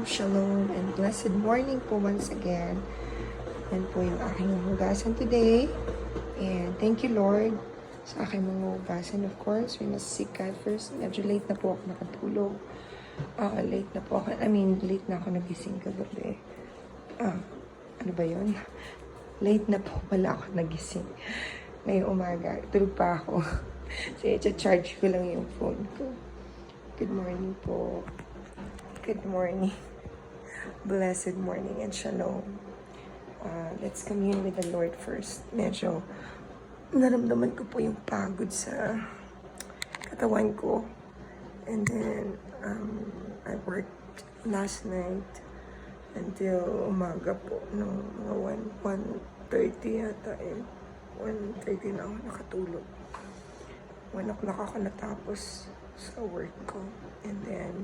shalom, and blessed morning po once again. Yan po yung aking hugasan today. And thank you, Lord, sa aking mga hugasan. Of course, we must seek God first. Medyo late na po ako nakatulog. Late na ako nagising kagabi. Ano ba yun? Late na po pala ako nagising. Ngayong umaga, tulog pa ako. So, i-charge ko lang yung phone ko. Good morning po. Good morning. Blessed morning and shalom. Let's commune with the Lord first. Medyo naramdaman ko po yung pagod sa katawan ko. And then, I worked last night until umaga po. No, mga 1:30 yata eh. 1:30 na ako nakatulog. 1 o'clock ako natapos sa work ko. And then,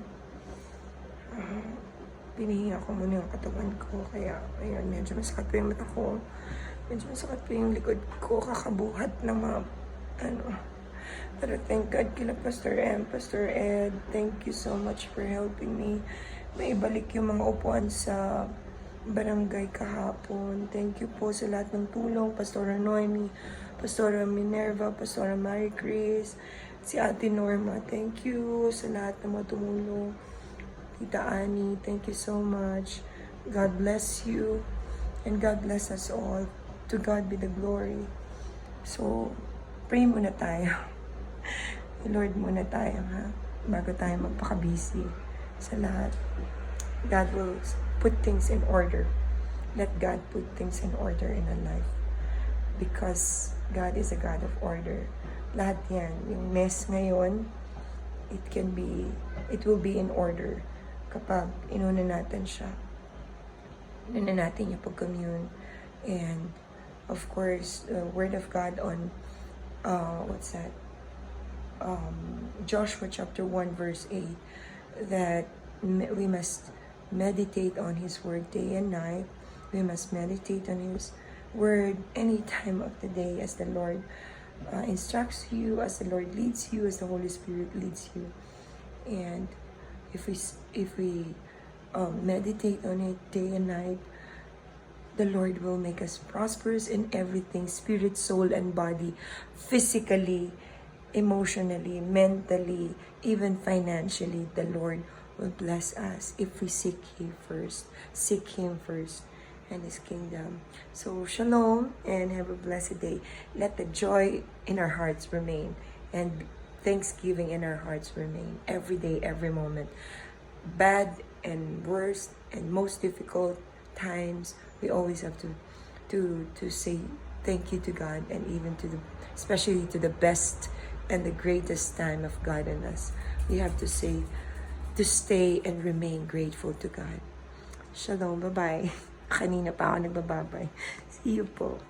pinihinga ko muna yung katawan ko. Kaya, ayun, medyo masakit po yung mata ko. Medyo masakit po yung likod ko. Kakabuhat ng mga, Pero thank God kila Pastor M, Pastor Ed. Thank you so much for helping me. Maibalik yung mga upuan sa barangay kahapon. Thank you po sa lahat ng tulong. Pastora Noemi, Pastora Minerva, Pastora Mary Grace, si Ate Norma. Thank you sa lahat ng mga tumulong. Tita Annie, thank you so much. God bless you. And God bless us all. To God be the glory. So, pray muna tayo. Lord muna tayo, ha? Bago tayo magpaka-busy sa lahat. God will put things in order. Let God put things in order in our life. Because God is a God of order. Lahat yan. Yung mess ngayon, it will be in order kapag inuna natin siya. Inuna natin yung pag-commune. And, of course, the Word of God on, Joshua chapter 1 verse 8, that we must meditate on His Word day and night. We must meditate on His Word any time of the day as the Lord instructs you, as the Lord leads you, as the Holy Spirit leads you. And if we meditate on it day and night, the Lord will make us prosperous in everything, spirit, soul, and body, physically, emotionally, mentally, even financially. The Lord will bless us if we seek Him first, and His kingdom. So, shalom, and have a blessed day. Let the joy in our hearts remain, and thanksgiving in our hearts remain every day, every moment. Bad and worst and most difficult times, we always have to say thank you to God, and even especially to the best and the greatest time of God in us. We have to stay and remain grateful to God. Shalom, bye-bye. Kanina pa ako nagbababay. See you po.